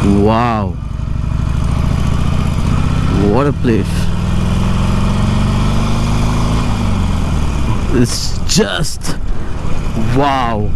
Wow, what a place. It's just wow.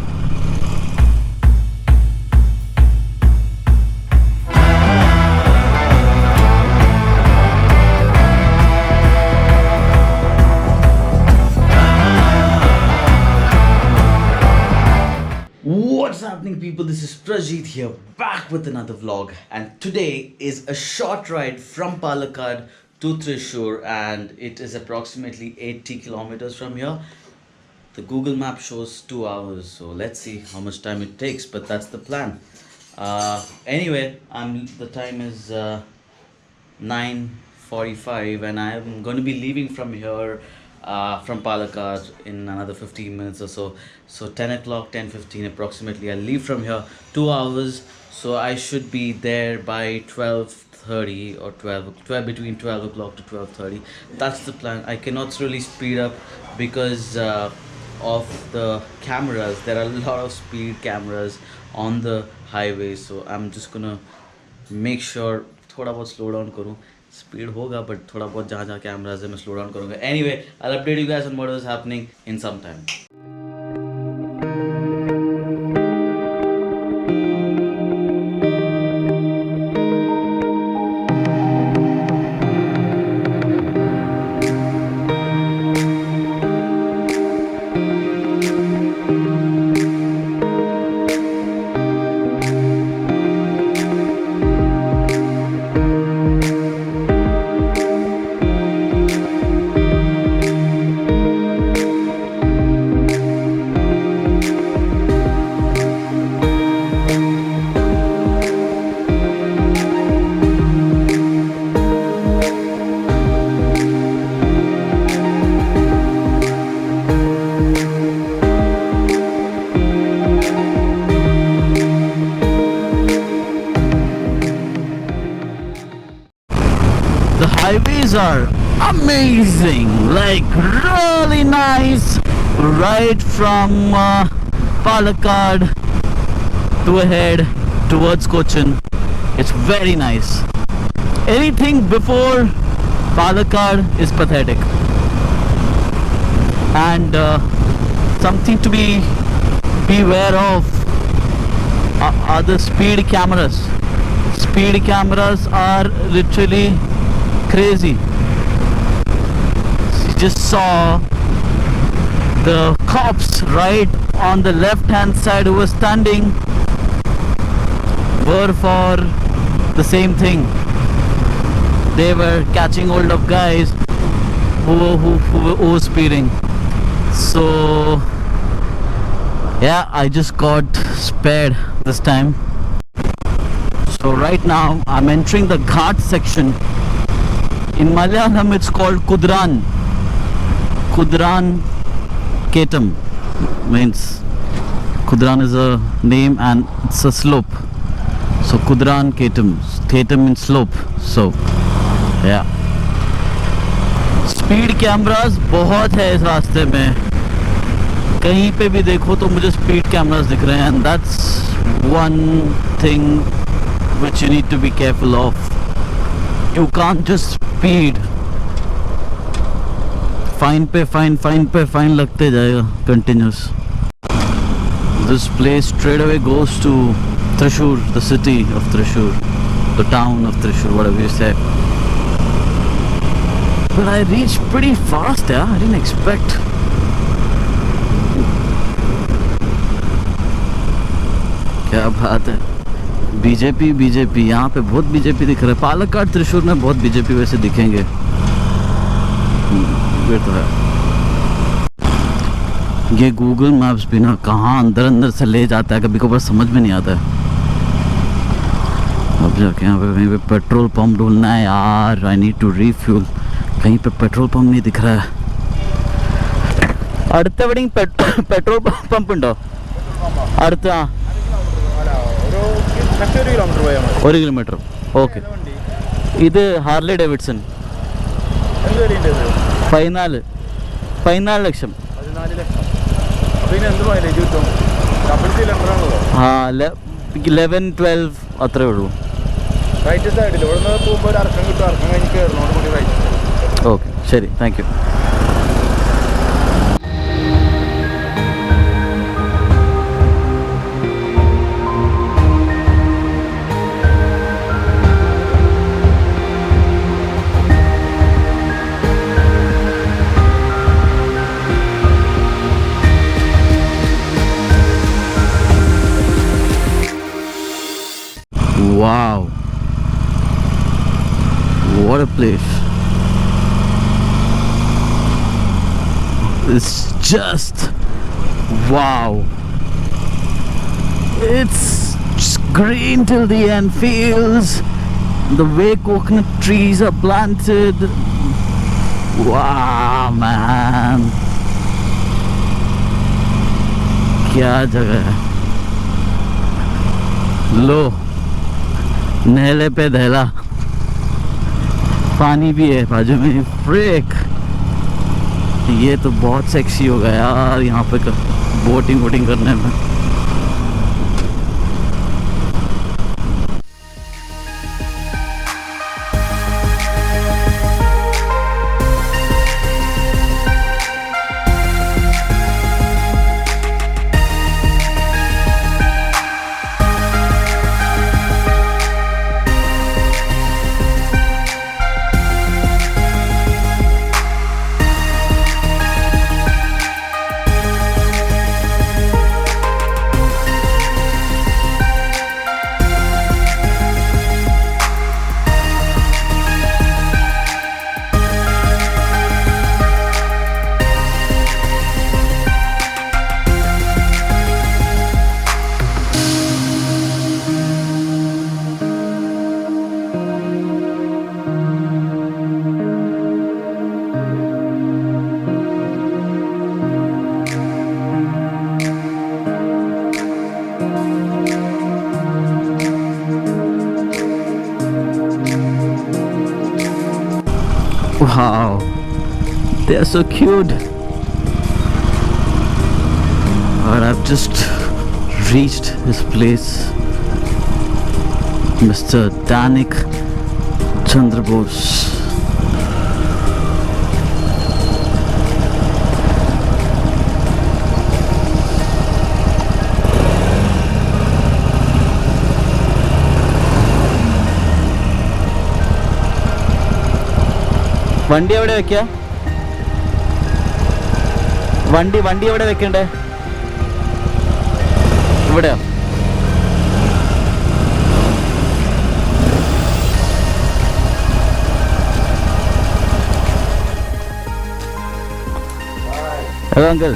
What's happening, people? This is Prajit here, back with another vlog, and today is a short ride from Palakkad to Thrissur, and it is approximately 80 kilometers from here. The Google map shows 2 hours, so let's see how much time it takes, but that's the plan. Anyway, the time is 9:45, and I am going to be leaving from here, from Palakkad in another 15 minutes or so. So 10 o'clock, 10:15 approximately, I'll leave from here. 2 hours, so I should be there by 12:30 or 12, between 12 o'clock to 12:30. That's the plan. I cannot really speed up because of the cameras. There are a lot of speed cameras on the highway, so I'm just gonna make sure थोड़ा बहुत slow down करूँ. Speed होगा but थोड़ा बहुत जहाँ जहाँ cameras है मैं स्लो डाउन करूँगा. Anyway, I will update you guys on what is happening in some time. The highways are amazing, like really nice, right from Palakkad to ahead towards Cochin. It's very nice. Anything before Palakkad is pathetic, and something to beware of are the speed cameras. Speed cameras are literally crazy. You just saw the cops right on the left hand side who were standing were for the same thing. They were catching hold of guys who were speeding. So yeah, I just got spared this time. So right now I'm entering the Ghat section. In Malayalam it's called Kudran. Kudran Ketam means Kudran is a name and it's a slope. So Kudran Ketam. Ketam means slope. So yeah. Speed cameras बहुत है इस रास्ते में. कहीं पे भी देखो तो मुझे speed cameras दिख रहे हैं, and that's one thing which you need to be careful of. You can't just speed. Fine पे fine लगते जाएगा continuous. This place straight away goes to Thrissur, the city of Thrissur, the town of Thrissur, whatever you say. But I reached pretty fast, yeah. I didn't expect. क्या बात है. BJP यहाँ पे बहुत BJP दिख रहा है. पालक्काड त्रिशूर में बहुत बीजेपी वैसे दिखेंगे. ये तो है. ये गूगल मैप्स भी ना कहाँ अंदर से ले जाता है, कभी कभार समझ में नहीं आता है. अब जाके यहाँ पे कहीं पे पेट्रोल पंप ढूंढना है यार. I need to refuel. कहीं पे पेट्रोल पंप नहीं दिख रहा है. അടുത്ത എവിടെയും പെട്രോൾ പമ്പ് ഉണ്ടോ അടുത്ത? 1 കിലോമീറ്റർ. ഓക്കെ. ഇത് ഹാർലി ഡേവിഡ്സൺ 14 ലക്ഷം. ആ 11-12 അത്രേ ഉള്ളൂ. റൈറ്റ് സൈഡിൽ ഇവിടെ നിന്ന് പോകുമ്പോൾ ഒരു അർക്കം കിട്ടും, അർക്കം കഴിഞ്ഞ് കയറുന്നോട് കൂടി റൈറ്റ് സൈഡ്. ഓക്കെ ശരി, thank you. Wow, what a place. It's just wow. It's just green till the end, fields, the way coconut trees are planted. Wow man, क्या जगह है. लो नहले पे दहला, पानी भी है बाजू में. फ्रेक, ये तो बहुत सेक्सी हो गया यार यहाँ पे बोटिंग वोटिंग करने में. Wow, they are so cute. But I've just reached his place, Mr. Danik Chandrabose. വണ്ടി എവിടെ വെക്കുക? വണ്ടി എവിടെ വെക്കണ്ടേ? ഇവിടെയോ? Hello uncle.